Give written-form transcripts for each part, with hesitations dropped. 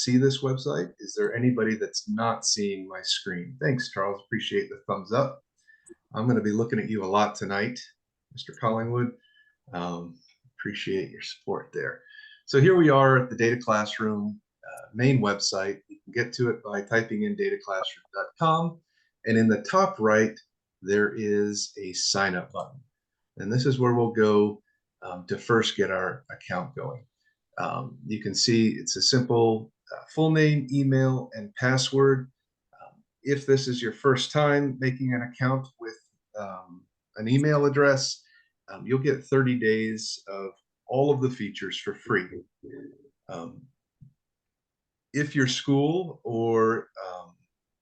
see this website? Is there anybody that's not seeing my screen? Thanks, Charles. Appreciate the thumbs up. I'm going to be looking at you a lot tonight, Mr. Collingwood. Appreciate your support there. So here we are at the Data Classroom main website. You can get to it by typing in dataclassroom.com. And in the top right, there is a sign up button. And this is where we'll go to first get our account going. You can see it's a simple full name, email, and password. If this is your first time making an account with an email address, you'll get 30 days of all of the features for free. If your school or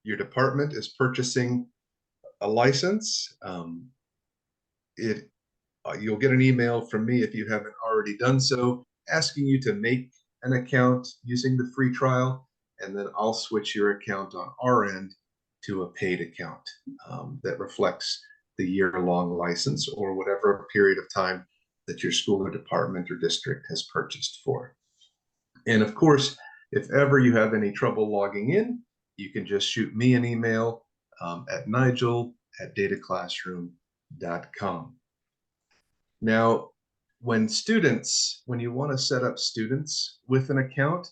your department is purchasing a license, you'll get an email from me if you haven't already done so, asking you to make an account using the free trial, and then I'll switch your account on our end to a paid account that reflects the year-long license or whatever period of time that your school or department or district has purchased for. And of course, if ever you have any trouble logging in, you can just shoot me an email at nigel@dataclassroom.com. Now, when you want to set up students with an account,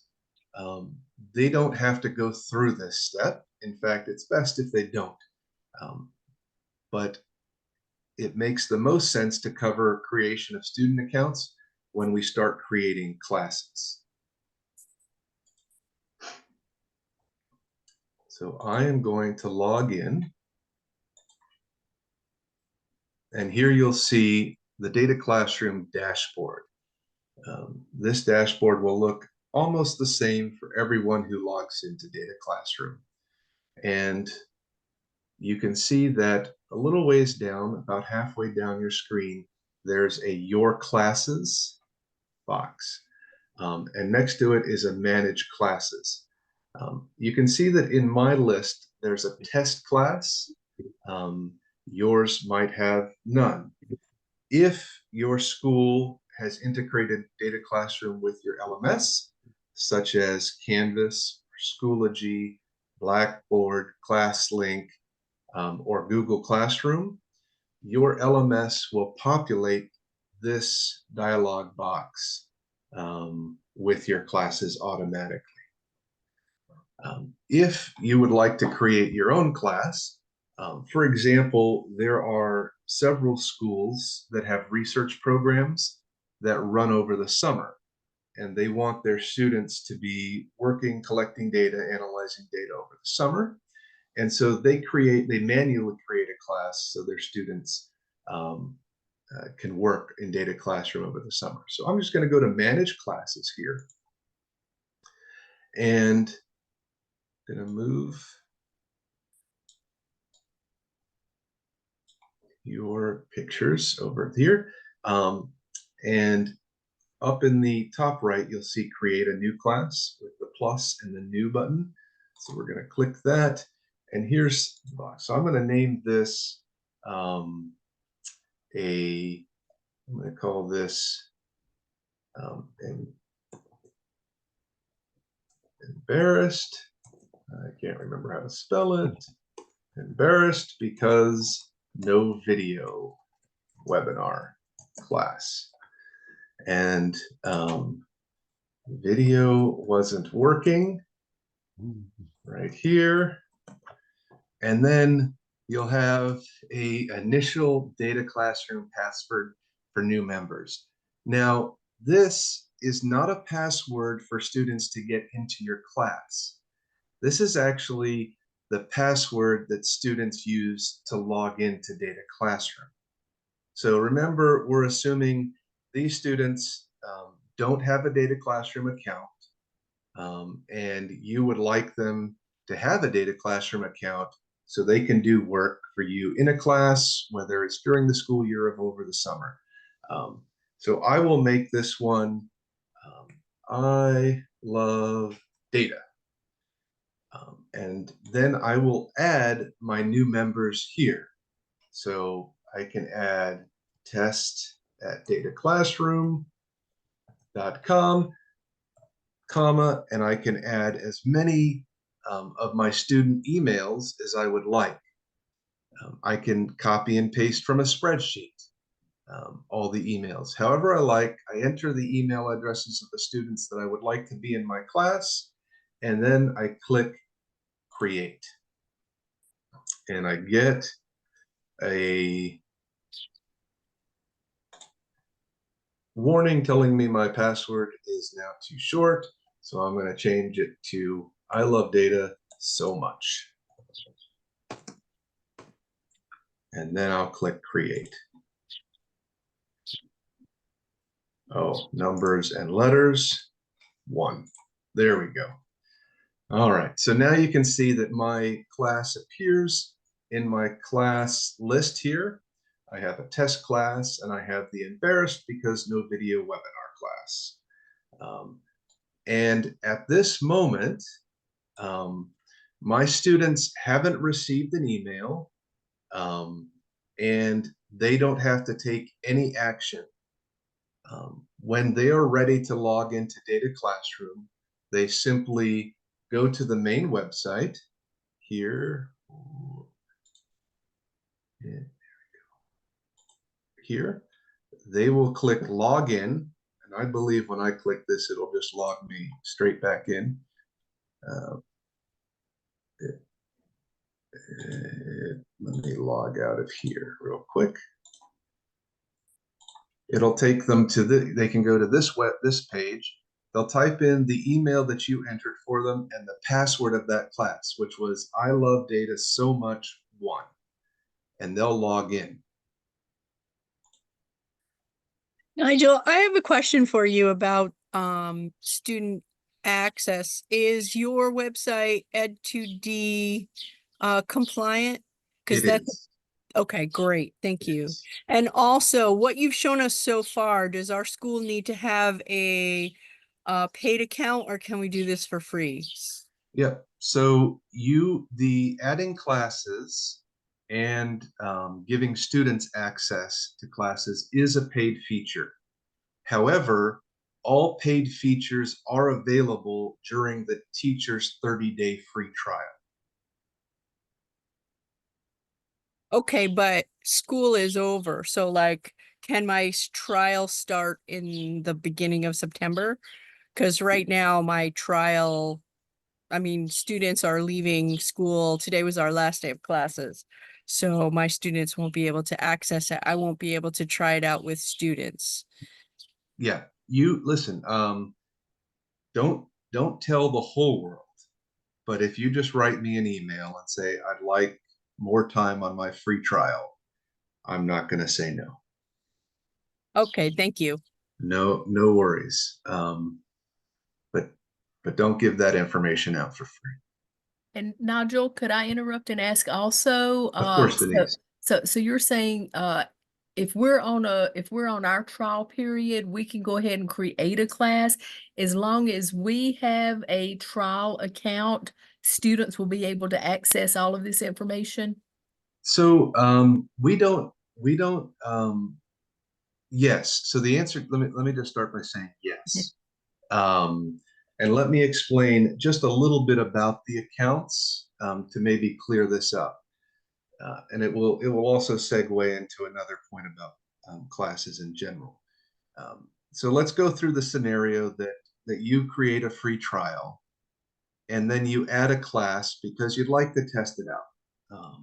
they don't have to go through this step. In fact, it's best if they don't. But it makes the most sense to cover creation of student accounts when we start creating classes. So I am going to log in. And here you'll see the Data Classroom dashboard. This dashboard will look almost the same for everyone who logs into Data Classroom. And you can see that a little ways down, about halfway down your screen, there's a Your Classes box. And next to it is a Manage Classes. You can see that in my list, there's a test class. Yours might have none. If your school has integrated Data Classroom with your LMS, such as Canvas, Schoology, Blackboard, ClassLink, or Google Classroom, your LMS will populate this dialog box with your classes automatically. If you would like to create your own class, for example, there are several schools that have research programs that run over the summer, and they want their students to be working, collecting data, analyzing data over the summer. And so they manually create a class so their students can work in Data Classroom over the summer. So I'm just going to go to Manage Classes here, and I'm going to move your pictures over here. And up in the top right, you'll see Create a New Class with the plus and the New button. So we're going to click that. And here's the box. So I'm going to name this I'm going to call this embarrassed. I can't remember how to spell it. Embarrassed because no video webinar class. And video wasn't working right here. And then you'll have an initial Data Classroom password for new members. Now, this is not a password for students to get into your class. This is actually the password that students use to log into Data Classroom. So remember, we're assuming these students don't have a Data Classroom account, and you would like them to have a Data Classroom account so they can do work for you in a class, whether it's during the school year or over the summer. So I will make this one, I love data. And then I will add my new members here. So I can add test@dataclassroom.com. comma, and I can add as many of my student emails as I would like. I can copy and paste from a spreadsheet all the emails. However I like, I enter the email addresses of the students that I would like to be in my class, and then I click create. And I get a warning telling me my password is now too short. So I'm going to change it to I love data so much. And then I'll click create. Oh, numbers and letters, 1. There we go. All right, so now you can see that my class appears in my class list here. I have a test class and I have the embarrassed because no video webinar class. And at this moment, my students haven't received an email, and they don't have to take any action. When they are ready to log into DataClassroom, they simply go to the main website here. Here, they will click login, and I believe when I click this, it'll just log me straight back in. Let me log out of here real quick. It'll take them to they can go to this page. They'll type in the email that you entered for them and the password of that class, which was I love data so much 1, and they'll log in. Nigel, I have a question for you about student access. Is your website Ed2D compliant? Because that's okay, great. Thank you. And also, what you've shown us so far, does our school need to have a paid account, or can we do this for free? Yep. So the adding classes and giving students access to classes is a paid feature. However, all paid features are available during the teacher's 30-day free trial. Okay, but school is over. So like, can my trial start in the beginning of September? Because right now my trial, I mean, students are leaving school. Today was our last day of classes. So my students won't be able to access it. I won't be able to try it out with students. Yeah, you listen, don't tell the whole world, but if you just write me an email and say I'd like more time on my free trial, I'm not going to say no. Okay, thank you. No worries. But don't give that information out for free. And Nigel, could I interrupt and ask also? Of course, Denise. So you're saying if we're on our trial period, we can go ahead and create a class as long as we have a trial account, students will be able to access all of this information? So yes. So the answer, let me just start by saying yes. And let me explain just a little bit about the accounts to maybe clear this up. And it will also segue into another point about classes in general. So let's go through the scenario that you create a free trial, and then you add a class because you'd like to test it out,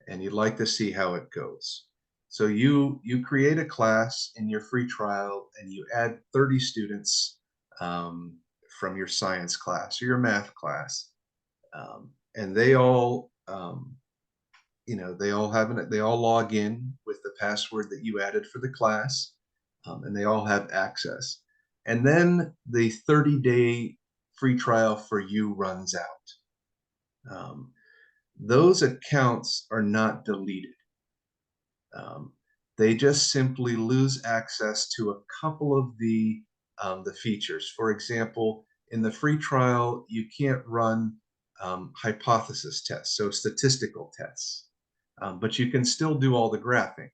and you'd like to see how it goes. So you create a class in your free trial, and you add 30 students from your science class or your math class, and they all they all log in with the password that you added for the class, and they all have access. And then the 30-day free trial for you runs out. Those accounts are not deleted. They just simply lose access to a couple of the features. For example, in the free trial, you can't run hypothesis tests, so statistical tests, but you can still do all the graphing.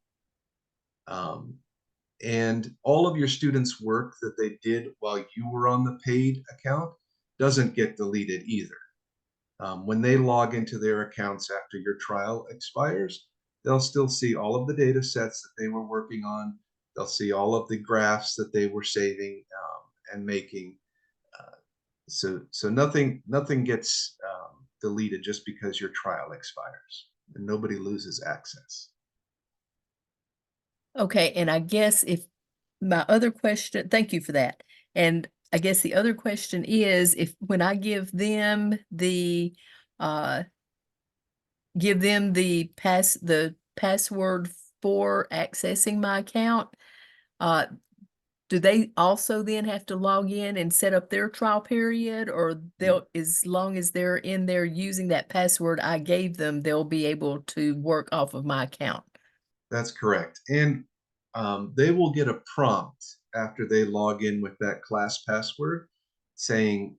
And all of your students' work that they did while you were on the paid account doesn't get deleted either. When they log into their accounts after your trial expires, they'll still see all of the data sets that they were working on. They'll see all of the graphs that they were saving and making. So nothing gets deleted just because your trial expires, and nobody loses access. Okay, and I guess if my other question, thank you for that. And I guess the other question is, if when I give them the password for accessing my account, do they also then have to log in and set up their trial period, or they'll, as long as they're in there using that password I gave them, they'll be able to work off of my account? That's correct. And they will get a prompt after they log in with that class password saying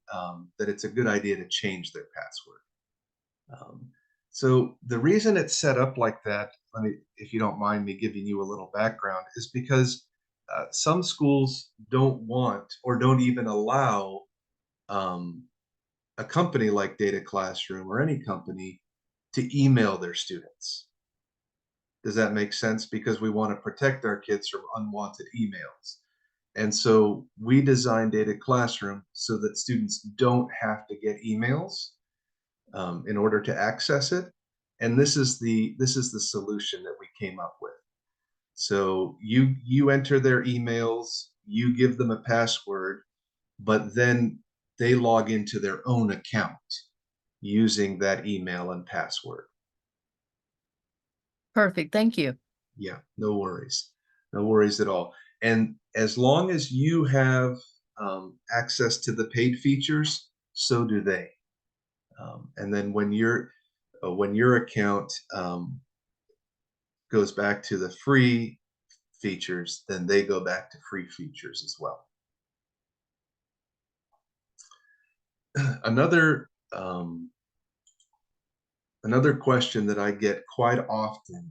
that it's a good idea to change their password. So the reason it's set up like that, let me, if you don't mind me giving you a little background, is because some schools don't want or don't even allow a company like DataClassroom or any company to email their students. Does that make sense? Because we want to protect our kids from unwanted emails. And so we designed DataClassroom so that students don't have to get emails in order to access it. And this is the solution that we came up with. So you enter their emails, you give them a password, but then they log into their own account using that email and password. Perfect, thank you. Yeah, no worries. No worries at all. And as long as you have access to the paid features, so do they. And then when your account goes back to the free features, then they go back to free features as well. Another question that I get quite often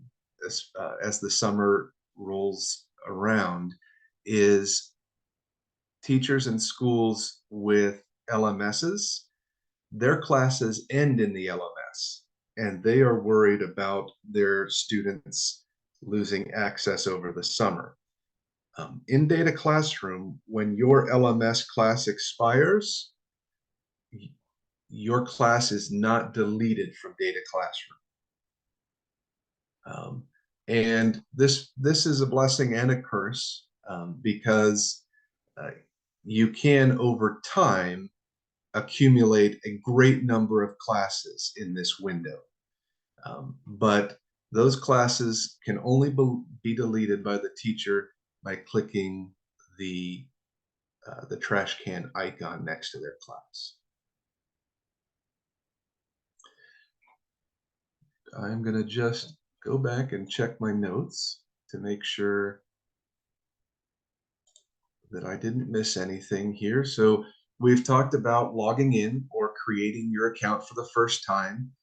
as the summer rolls around is teachers in schools with LMSs, their classes end in the LMS, and they are worried about their students losing access over the summer. In DataClassroom, when your LMS class expires, your class is not deleted from DataClassroom. And this is a blessing and a curse because you can, over time, accumulate a great number of classes in this window. But those classes can only be deleted by the teacher by clicking the trash can icon next to their class. I'm going to just go back and check my notes to make sure that I didn't miss anything here. So we've talked about logging in or creating your account for the first time.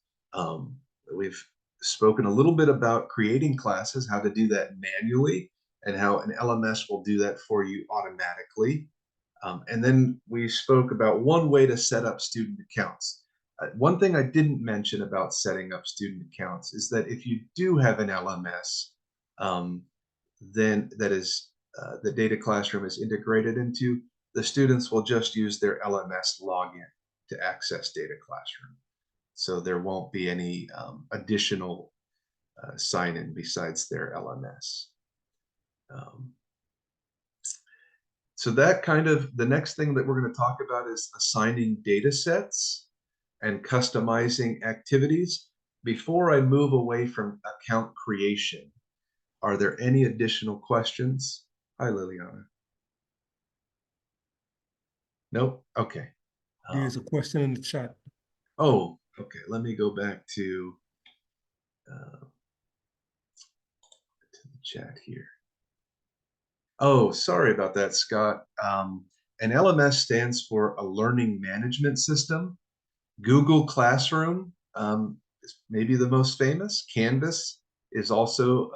We've spoken a little bit about creating classes, how to do that manually, and how an LMS will do that for you automatically. And then we spoke about one way to set up student accounts. One thing I didn't mention about setting up student accounts is that if you do have an LMS, then that is the DataClassroom is integrated into, the students will just use their LMS login to access DataClassroom. So there won't be any additional sign-in besides their LMS. So that kind of, the next thing that we're going to talk about is assigning data sets and customizing activities. Before I move away from account creation, are there any additional questions? Hi, Liliana. Nope. Okay. There's a question in the chat. Oh, okay. Let me go back to the chat here. Oh, sorry about that, Scott. An LMS stands for a learning management system. Google Classroom is maybe the most famous. Canvas is also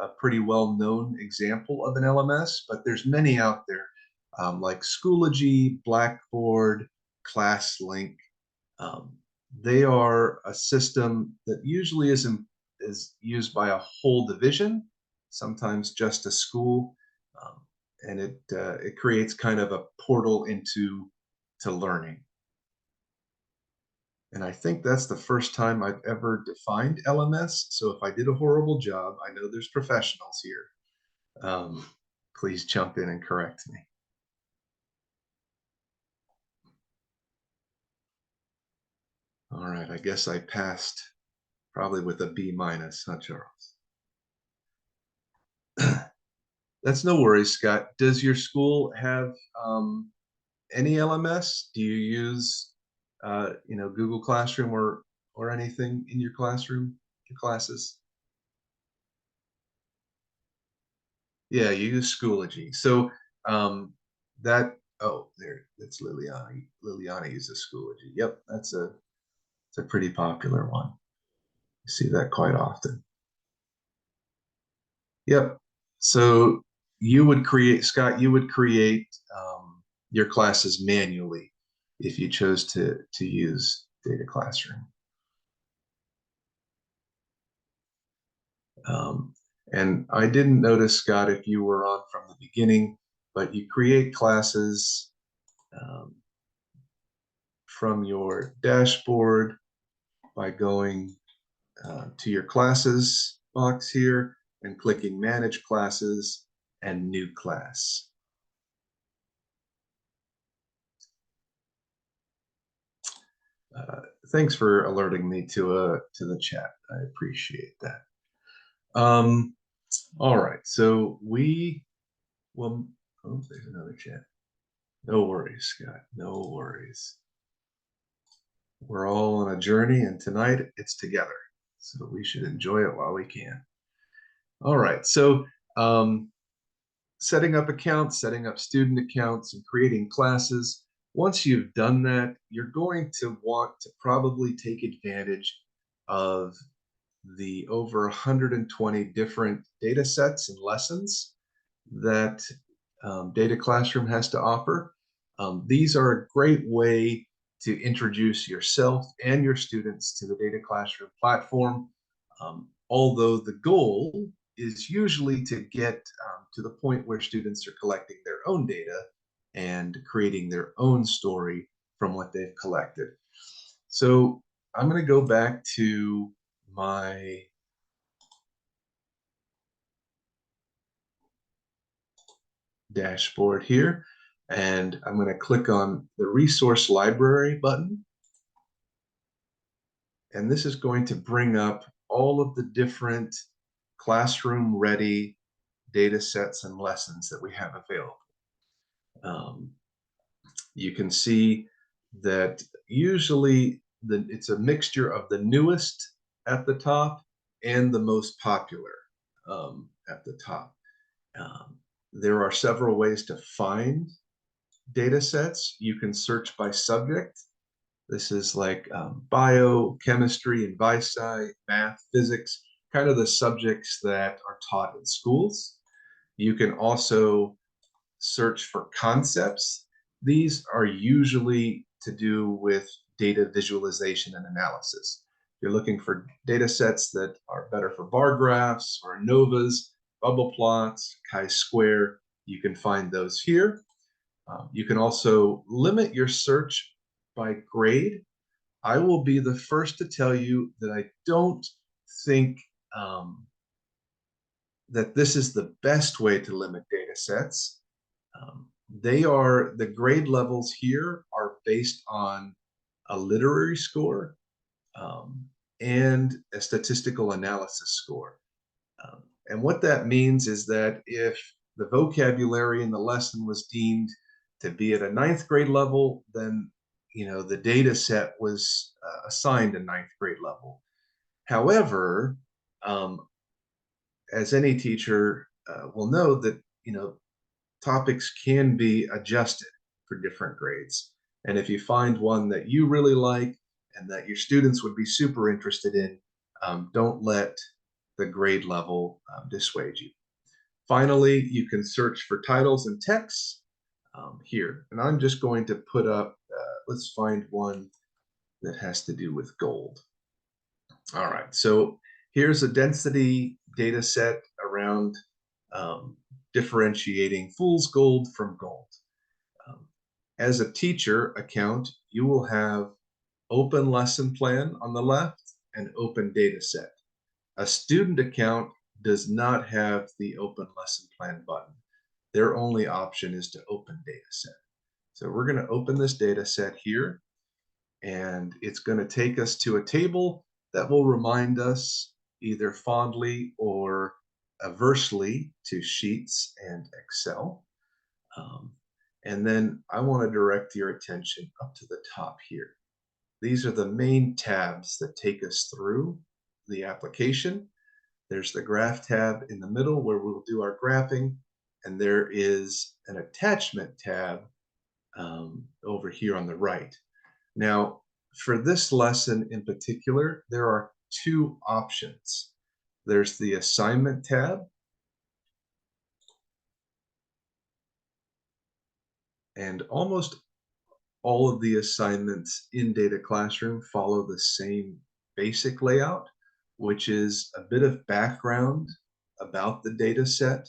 a pretty well-known example of an LMS, but there's many out there, like Schoology, Blackboard, ClassLink. They are a system that usually is used by a whole division, sometimes just a school, and it creates kind of a portal into learning. And I think that's the first time I've ever defined LMS. So if I did a horrible job, I know there's professionals here. Please jump in and correct me. All right, I guess I passed probably with a B minus, huh, Charles? That's no worries, Scott. Does your school have any LMS? Do you use Google Classroom or anything in your classroom, your classes? Yeah, you use Schoology. So that's Liliana. Liliana uses Schoology. Yep, it's a pretty popular one. You see that quite often. Yep. So Scott, you would create your classes manually if you chose to use DataClassroom. And I didn't notice, Scott, if you were on from the beginning, but you create classes from your dashboard by going to your classes box here and clicking Manage Classes and New Class. Thanks for alerting me to the chat. I appreciate that. All right, so we will. Oh, there's another chat. No worries, Scott. No worries. We're all on a journey, and tonight it's together. So we should enjoy it while we can. All right, so setting up accounts, setting up student accounts, and creating classes. Once you've done that, you're going to want to probably take advantage of the over 120 different data sets and lessons that DataClassroom has to offer. These are a great way to introduce yourself and your students to the DataClassroom platform, although the goal is usually to get to the point where students are collecting their own data and creating their own story from what they've collected. So I'm going to go back to my dashboard here, and I'm going to click on the resource library button. And this is going to bring up all of the different classroom ready data sets and lessons that we have available. You can see that usually it's a mixture of the newest at the top and the most popular at the top. There are several ways to find data sets. You can search by subject. This is like bio, chemistry, and sci, math, physics, kind of the subjects that are taught in schools. You can also search for concepts. These are usually to do with data visualization and analysis. If you're looking for data sets that are better for bar graphs or ANOVAs, bubble plots, chi-square, you can find those here. You can also limit your search by grade. I will be the first to tell you that I don't think that this is the best way to limit data sets. The grade levels here are based on a literary score and a statistical analysis score. And what that means is that if the vocabulary in the lesson was deemed to be at a 9th grade level, then the data set was assigned a 9th grade level. However, as any teacher will know that topics can be adjusted for different grades. And if you find one that you really like and that your students would be super interested in, don't let the grade level dissuade you. Finally, you can search for titles and texts here. And I'm just going to put up, let's find one that has to do with gold. All right, so here's a density data set around differentiating fool's gold from gold. As a teacher account, you will have open lesson plan on the left and open data set. A student account does not have the open lesson plan button. Their only option is to open data set. So we're going to open this data set here, and it's going to take us to a table that will remind us either fondly or aversely to Sheets and Excel. And then I want to direct your attention up to the top here. These are the main tabs that take us through the application. There's the graph tab in the middle where we'll do our graphing, and there is an attachment tab over here on the right. Now, for this lesson in particular, there are two options. There's the assignment tab, and almost all of the assignments in DataClassroom follow the same basic layout, which is a bit of background about the data set,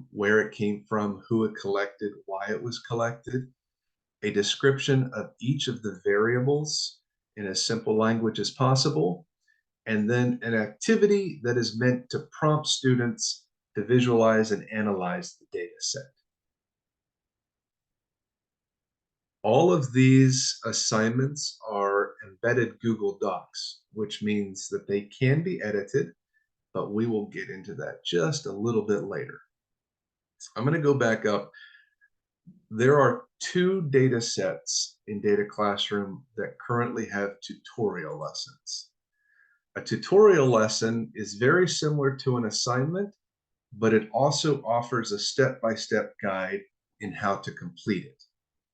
where it came from, who it collected, why it was collected, a description of each of the variables in as simple language as possible, and then an activity that is meant to prompt students to visualize and analyze the data set. All of these assignments are embedded Google Docs, which means that they can be edited, but we will get into that just a little bit later. I'm going to go back up. There are two data sets in DataClassroom that currently have tutorial lessons. A tutorial lesson is very similar to an assignment, but it also offers a step-by-step guide in how to complete it.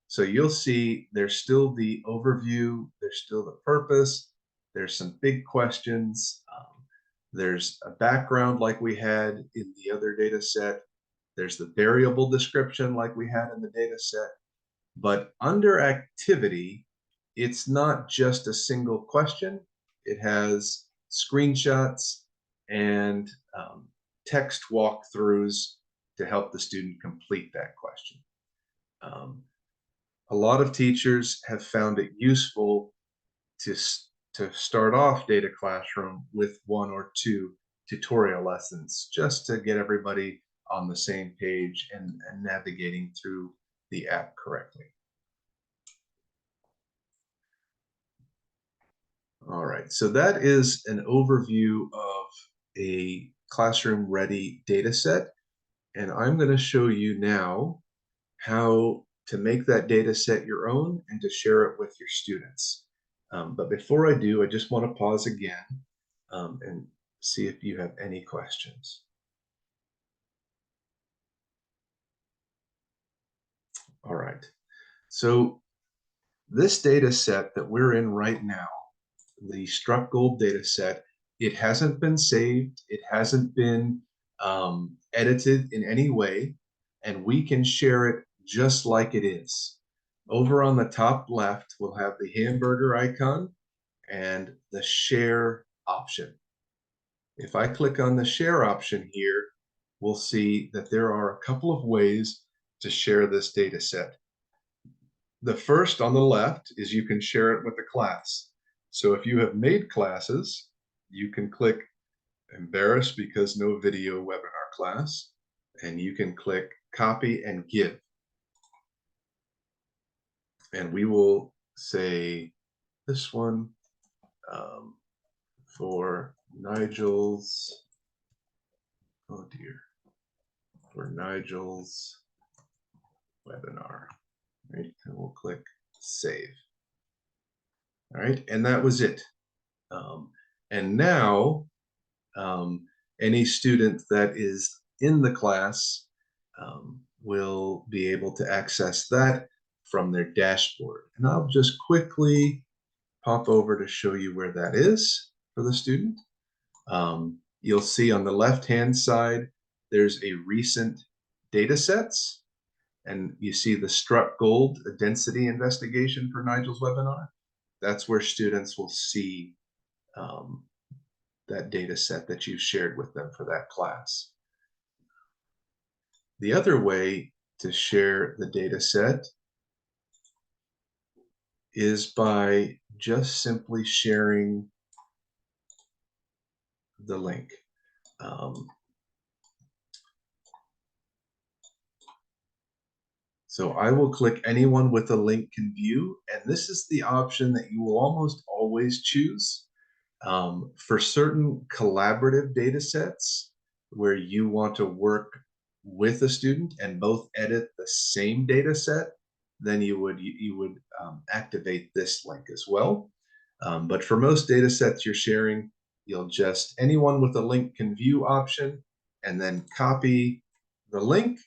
So you'll see there's still the overview, there's still the purpose, there's some big questions, there's a background like we had in the other data set, there's the variable description like we had in the data set, but under activity, it's not just a single question. It has screenshots and text walkthroughs to help the student complete that question. A lot of teachers have found it useful to start off DataClassroom with one or two tutorial lessons just to get everybody on the same page and navigating through the app correctly. All right, so that is an overview of a classroom-ready data set, and I'm going to show you now how to make that data set your own and to share it with your students. But before I do, I just want to pause again and see if you have any questions. All right, so this data set that we're in right now, the struck gold data set, it hasn't been saved, it hasn't been edited in any way, and we can share it just like it is. Over on the top left, we'll have the hamburger icon and the share option. If I click on the share option here, we'll see that there are a couple of ways to share this data set. The first on the left is you can share it with a class. So if you have made classes, you can click embarrassed because no video webinar class, and you can click copy and give. And we will say this one for Nigel's, oh dear, for Nigel's webinar, right? And we'll click save. All right, and that was it. And now any student that is in the class will be able to access that from their dashboard. And I'll just quickly pop over to show you where that is for the student. you'll see on the left-hand side, there's a recent datasets, and you see the struck gold, a density investigation for Nigel's webinar. That's where students will see that data set that you've shared with them for that class. The other way to share the data set is by just simply sharing the link. So I will click anyone with a link can view, and this is the option that you will almost always choose. For certain collaborative data sets where you want to work with a student and both edit the same data set, then you would activate this link as well. But for most data sets you're sharing, you'll just, anyone with a link can view option, and then copy the link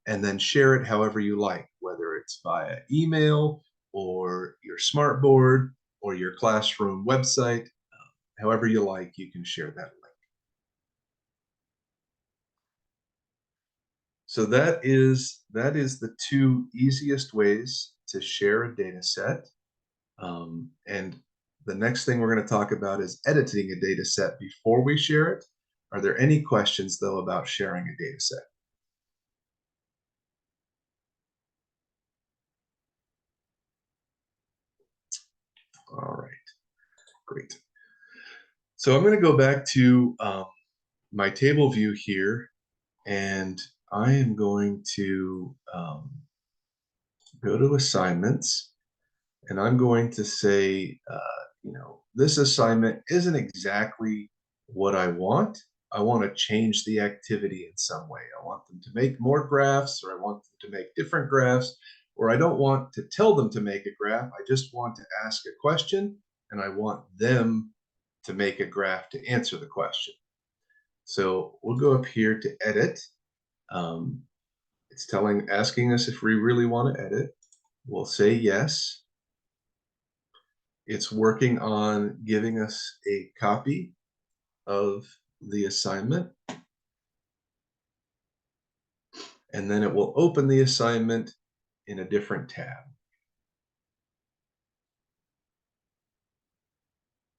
and then share it however you like, whether it's via email or your smartboard or your classroom website. However you like, you can share that link. So that is the two easiest ways to share a data set. And the next thing we're going to talk about is editing a data set before we share it. Are there any questions, though, about sharing a data set? All right, great. So I'm going to go back to my table view here, and I am going to go to assignments, and I'm going to say, this assignment isn't exactly what I want. I want to change the activity in some way. I want them to make more graphs, or I want them to make different graphs, or I don't want to tell them to make a graph. I just want to ask a question, and I want them to make a graph to answer the question. So we'll go up here to edit. It's asking us if we really want to edit. We'll say yes. It's working on giving us a copy of the assignment. And then it will open the assignment in a different tab.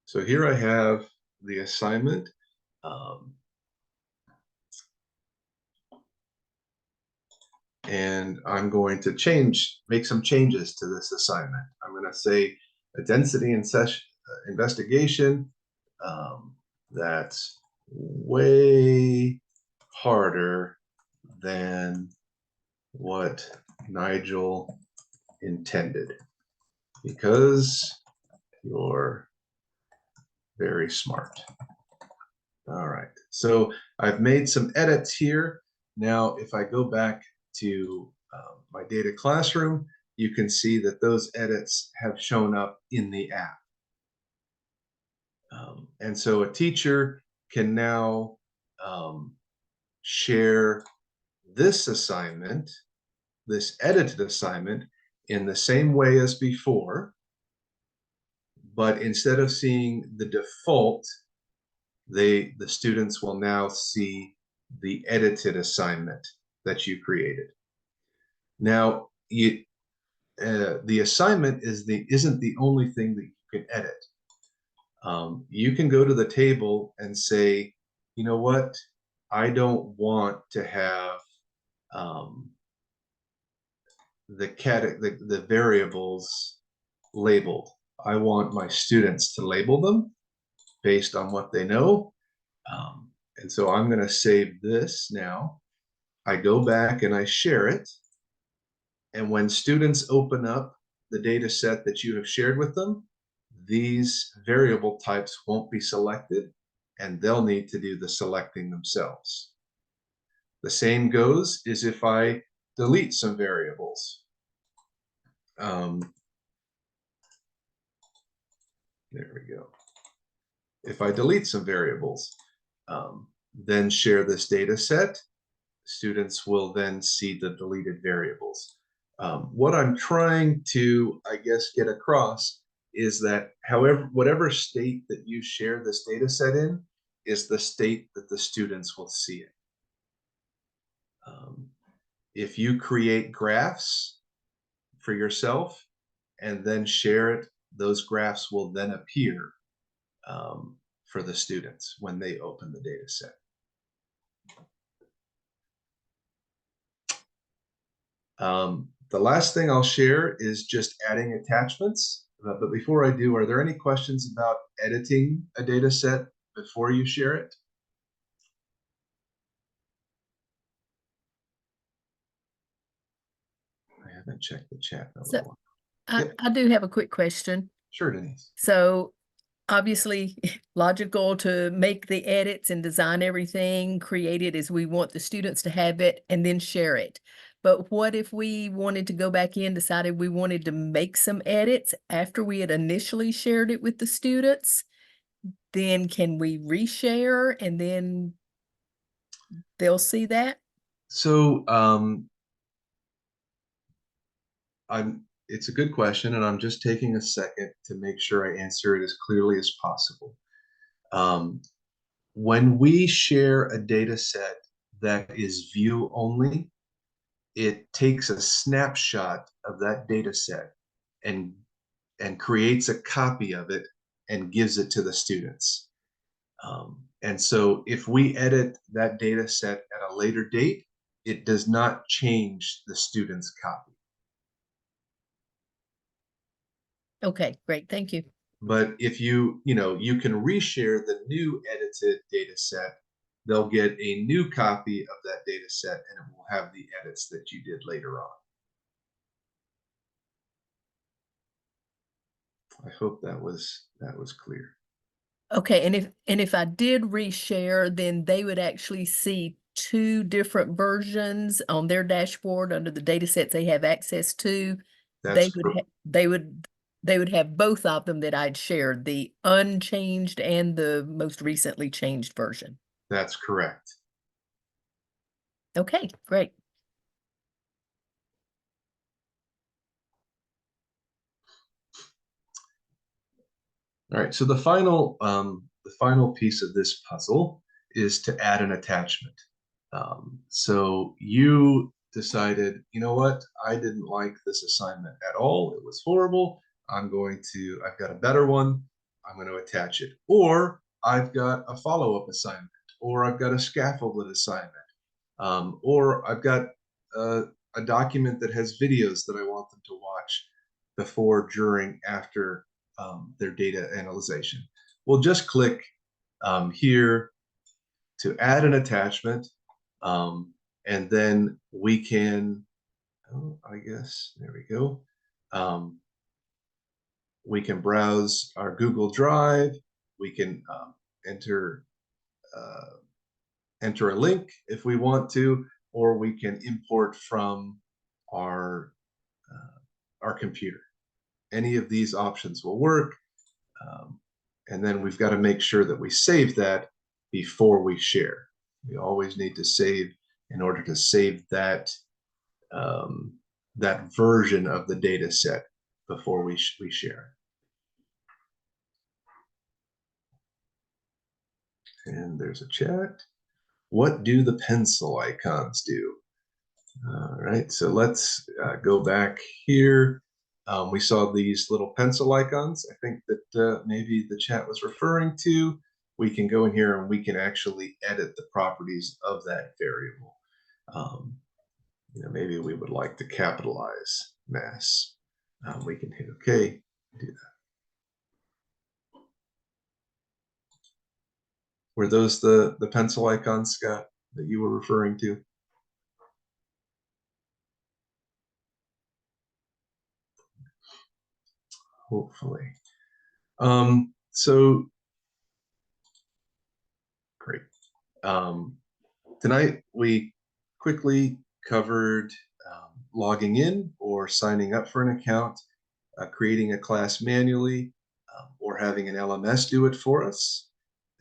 So here I have the assignment. And I'm going to make some changes to this assignment. I'm going to say a density and investigation that's way harder than what Nigel intended, because you're very smart. All right, so I've made some edits here. Now, if I go back to my data classroom, you can see that those edits have shown up in the app. And so a teacher can now share this assignment, this edited assignment, in the same way as before, but instead of seeing the default, the students will now see the edited assignment that you created. Now, the assignment isn't the only thing that you can edit. You can go to the table and say, you know what, I don't want to have the variables labeled. I want my students to label them based on what they know. And so I'm going to save this now. I go back and I share it. And when students open up the data set that you have shared with them, these variable types won't be selected, and they'll need to do the selecting themselves. The same goes is if I delete some variables. There we go. If I delete some variables, then share this data set, students will then see the deleted variables. What I'm trying to, I guess, get across is that whatever state that you share this data set in is the state that the students will see it. If you create graphs for yourself and then share it, those graphs will then appear for the students when they open the data set. The last thing I'll share is just adding attachments. But before I do, are there any questions about editing a data set before you share it? I haven't checked the chat in a little while. Yep. I do have a quick question. Sure, Denise. So obviously logical to make the edits and design everything, create it as we want the students to have it, and then share it. But what if we wanted to go back in, decided we wanted to make some edits after we had initially shared it with the students? Then can we reshare and then they'll see that? So it's a good question, and I'm just taking a second to make sure I answer it as clearly as possible. When we share a data set that is view only, it takes a snapshot of that data set and creates a copy of it and gives it to the students. And so if we edit that data set at a later date, it does not change the student's copy. Okay, great. Thank you. But if you can reshare the new edited data set, they'll get a new copy of that data set and it will have the edits that you did later on. I hope that was clear. Okay, and if I did reshare, then they would actually see two different versions on their dashboard under the data sets they have access to. That's They would have both of them that I'd shared, the unchanged and the most recently changed version. That's correct. Okay, great. All right, so the final piece of this puzzle is to add an attachment. So you decided, you know what, I didn't like this assignment at all. It was horrible. I've got a better one. I'm going to attach it. Or I've got a follow-up assignment, or I've got a scaffolded assignment, or I've got a document that has videos that I want them to watch before, during, after their data analyzation. We'll just click here to add an attachment, and then we can, I guess, there we go. We can browse our Google Drive. We can enter a link if we want to, or we can import from our computer. Any of these options will work. And then we've got to make sure that we save that before we share. We always need to save in order to save that that version of the data set before we share it. And there's a chat. What do the pencil icons do? All right, so let's go back here. We saw these little pencil icons. I think that maybe the chat was referring to. We can go in here and we can actually edit the properties of that variable. Maybe we would like to capitalize mass. We can hit OK, do that. Were those the pencil icons, Scott, that you were referring to? Hopefully. So great. Tonight we quickly covered logging in or signing up for an account, creating a class manually, or having an LMS do it for us,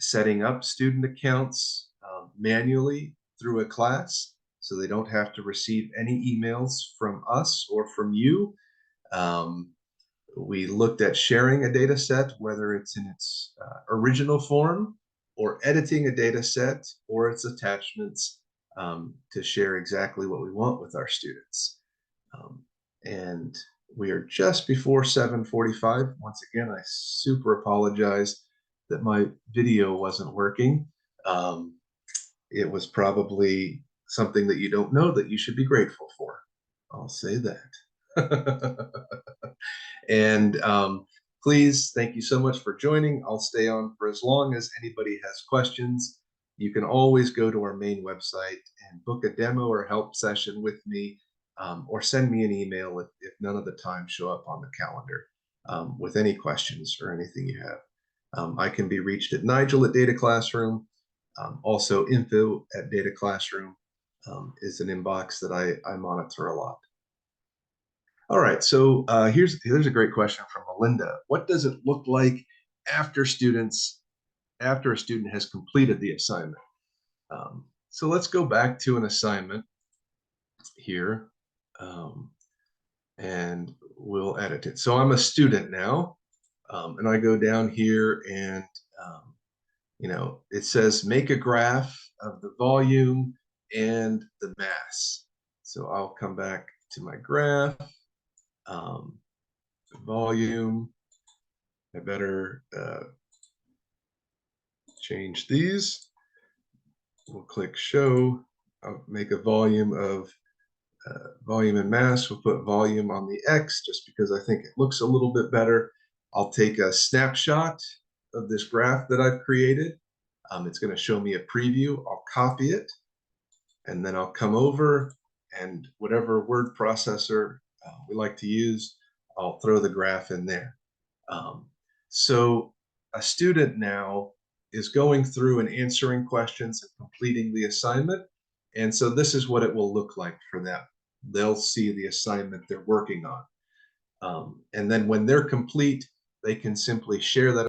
setting up student accounts manually through a class so they don't have to receive any emails from us or from you. We looked at sharing a data set, whether it's in its original form or editing a data set or its attachments to share exactly what we want with our students. And we are just before 7:45. Once again, I super apologize that my video wasn't working. It was probably something that you don't know that you should be grateful for. I'll say that. And please, thank you so much for joining. I'll stay on for as long as anybody has questions. You can always go to our main website and book a demo or help session with me, or send me an email if none of the times show up on the calendar with any questions or anything you have. I can be reached at Nigel at DataClassroom. Also, info at DataClassroom is an inbox that I monitor a lot. All right, so here's a great question from Melinda. What does it look like after a student has completed the assignment? So let's go back to an assignment here, and we'll edit it. So I'm a student now, and I go down here and it says make a graph of the volume and the mass. So I'll come back to my graph. Volume, I better change these. We'll click show. I'll make a volume of volume and mass. We'll put volume on the X just because I think it looks a little bit better. I'll take a snapshot of this graph that I've created. It's going to show me a preview. I'll copy it, and then I'll come over, and whatever word processor we like to use, I'll throw the graph in there. So a student now is going through and answering questions and completing the assignment. And so this is what it will look like for them. They'll see the assignment they're working on. And then when they're complete, they can simply share that